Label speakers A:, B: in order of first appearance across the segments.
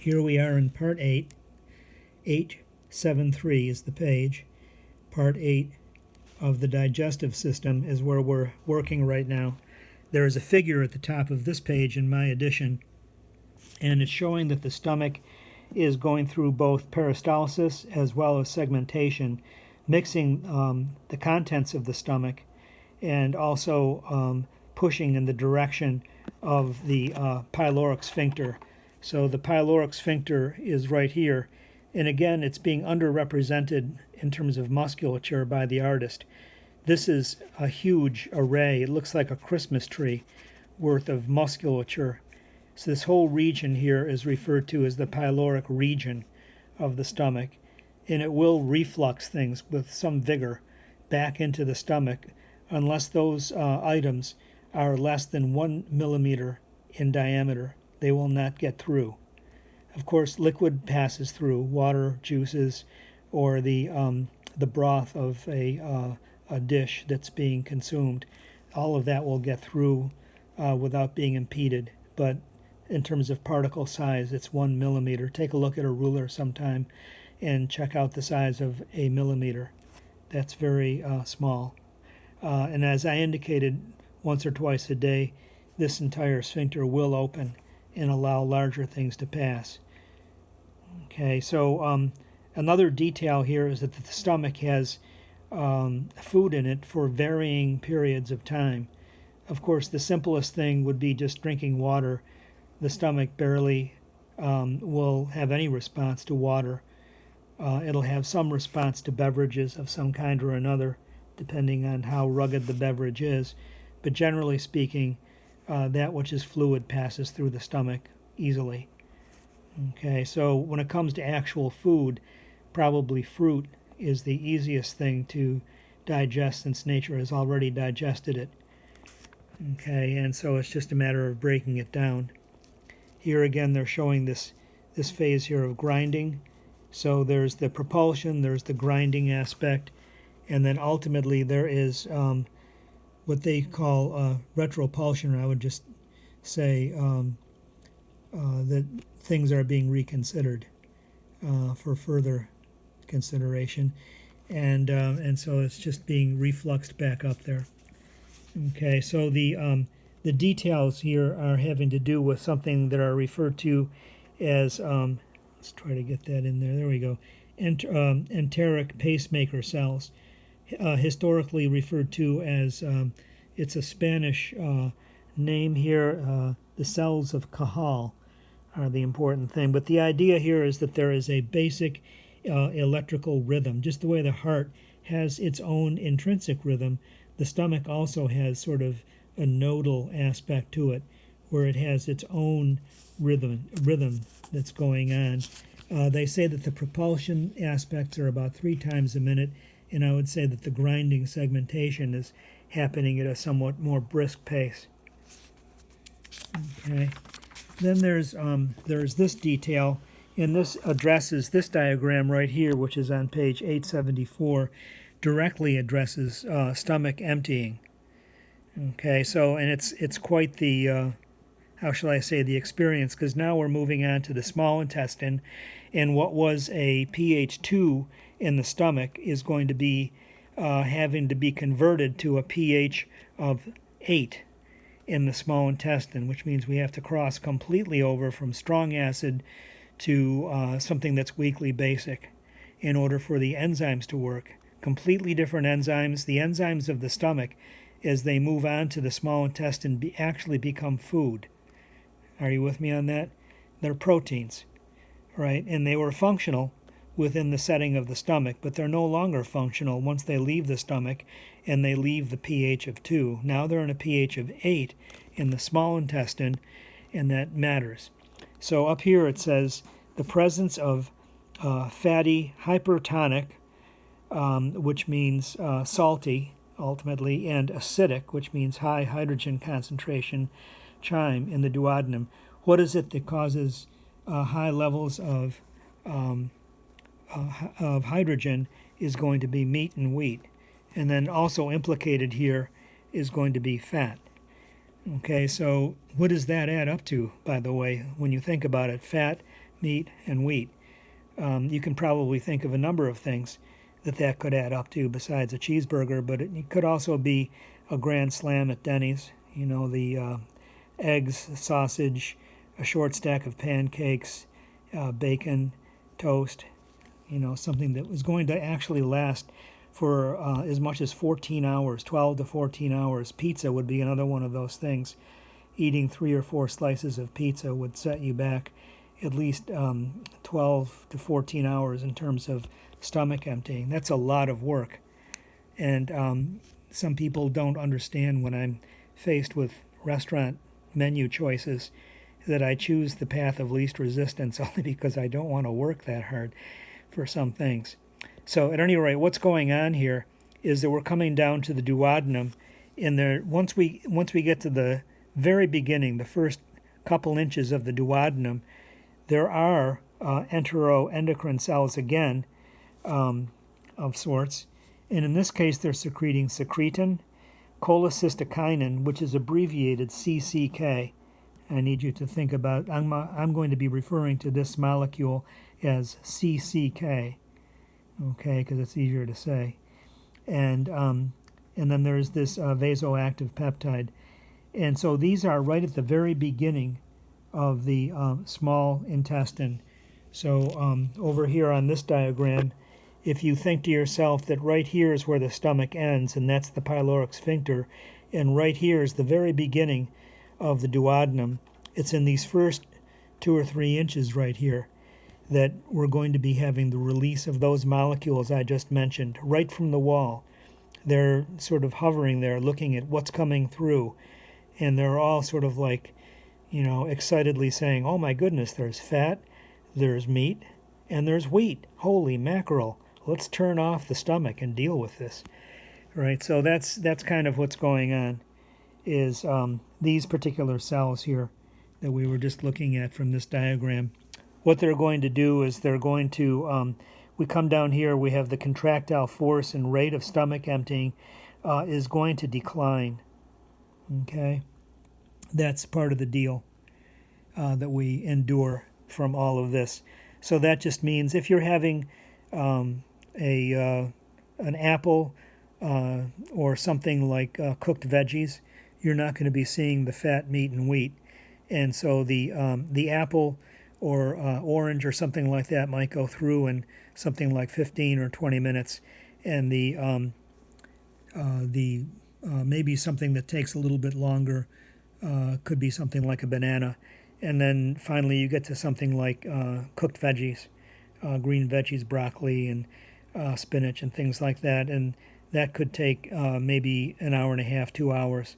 A: Here we are in Part 8. 873 is the page. Part 8 of the digestive system is where we're working right now. There is a figure at the top of this page in my edition, and it's showing that the stomach is going through both peristalsis as well as segmentation, mixing the contents of the stomach and also pushing in the direction of the pyloric sphincter. So the pyloric sphincter is right here, and again it's being underrepresented in terms of musculature by the artist. This is a huge array. It looks like a Christmas tree worth of musculature. So this whole region here is referred to as the pyloric region of the stomach, and it will reflux things with some vigor back into the stomach unless those items are less than 1 millimeter in diameter. They will not get through. Of course, liquid passes through, water, juices, or the broth of a dish that's being consumed. All of that will get through without being impeded. But in terms of particle size, it's 1 millimeter. Take a look at a ruler sometime and check out the size of a millimeter. That's very small. And as I indicated, once or twice a day, this entire sphincter will open and allow larger things to pass. Okay, so another detail here is that the stomach has food in it for varying periods of time. Of course, the simplest thing would be just drinking water. The stomach barely will have any response to water. It'll have some response to beverages of some kind or another, depending on how rugged the beverage is. But generally speaking, that which is fluid passes through the stomach easily. Okay, so when it comes to actual food, probably fruit is the easiest thing to digest since nature has already digested it. Okay, and so it's just a matter of breaking it down. Here again they're showing this phase here of grinding. So there's the propulsion, there's the grinding aspect, and then ultimately there is what they call retropulsion, or I would just say that things are being reconsidered for further consideration, and so it's just being refluxed back up there. Okay, so the details here are having to do with something that are referred to as let's try to get that in there. There we go. Enteric pacemaker cells, historically referred to as it's a Spanish name here. The cells of Cajal are the important thing. But the idea here is that there is a basic electrical rhythm. Just the way the heart has its own intrinsic rhythm, the stomach also has sort of a nodal aspect to it, where it has its own rhythm that's going on. They say that the propulsion aspects are about 3 times a minute, and I would say that the grinding segmentation is happening at a somewhat more brisk pace. Okay. Then there's this detail, and this addresses this diagram right here, which is on page 874, directly addresses stomach emptying. Okay, so, and it's quite the how shall I say, the experience, because now we're moving on to the small intestine, and what was a pH 2 in the stomach is going to be having to be converted to a pH of 8 in the small intestine, which means we have to cross completely over from strong acid to something that's weakly basic in order for the enzymes to work. Completely different enzymes. The enzymes of the stomach, as they move on to the small intestine, actually become food. Are you with me on that? They're proteins, right? And they were functional within the setting of the stomach, but they're no longer functional once they leave the stomach and they leave the pH of 2. Now they're in a pH of 8 in the small intestine, and that matters. So up here it says the presence of fatty hypertonic, which means salty ultimately, and acidic, which means high hydrogen concentration chyme in the duodenum. What is it that causes high levels of hydrogen is going to be meat and wheat. And then also implicated here is going to be fat. Okay, so what does that add up to, by the way, when you think about it? Fat meat, and wheat. You can probably think of a number of things that could add up to besides a cheeseburger, but it could also be a grand slam at Denny's. You know, the eggs, sausage, a short stack of pancakes, bacon, toast, you know, something that was going to actually last for as much as 14 hours, 12 to 14 hours. Pizza would be another one of those things. Eating 3 or 4 slices of pizza would set you back at least 12 to 14 hours in terms of stomach emptying. That's a lot of work. And some people don't understand when I'm faced with restaurant menu choices that I choose the path of least resistance only because I don't want to work that hard for some things. So at any rate, what's going on here is that we're coming down to the duodenum. Once we get to the very beginning, the first couple inches of the duodenum, there are enteroendocrine cells again, of sorts. And in this case, they're secreting secretin, cholecystokinin, which is abbreviated CCK. I need you to think about, I'm going to be referring to this molecule as CCK, okay, because it's easier to say. And then there's this vasoactive peptide. And so these are right at the very beginning of the small intestine. So over here on this diagram, if you think to yourself that right here is where the stomach ends, and that's the pyloric sphincter, and right here is the very beginning of the duodenum, it's in these first 2 or 3 inches right here that we're going to be having the release of those molecules I just mentioned, right from the wall. They're sort of hovering there, looking at what's coming through, and they're all sort of like, you know, excitedly saying, oh my goodness, there's fat, there's meat, and there's wheat. Holy mackerel. Let's turn off the stomach and deal with this. Right, so that's kind of what's going on, is these particular cells here that we were just looking at from this diagram. What they're going to do is they're going to, we come down here, we have the contractile force and rate of stomach emptying is going to decline. Okay, that's part of the deal that we endure from all of this. So that just means if you're having an apple or something like cooked veggies, you're not going to be seeing the fat, meat, and wheat. And so the apple or orange or something like that might go through in something like 15 or 20 minutes, and the maybe something that takes a little bit longer could be something like a banana. And then finally you get to something like cooked veggies, green veggies, broccoli and spinach and things like that. And that could take maybe an hour and a half, 2 hours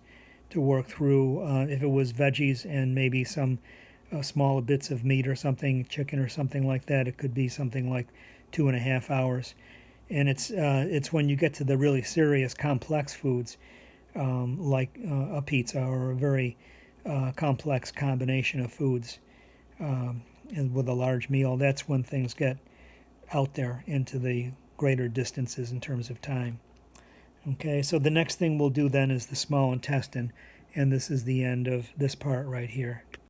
A: to work through. If it was veggies and maybe some small bits of meat or something, chicken or something like that, it could be something like 2.5 hours. And it's when you get to the really serious complex foods, like a pizza or a very complex combination of foods, and with a large meal, that's when things get out there into the greater distances in terms of time. Okay, so the next thing we'll do then is the small intestine, and this is the end of this part right here.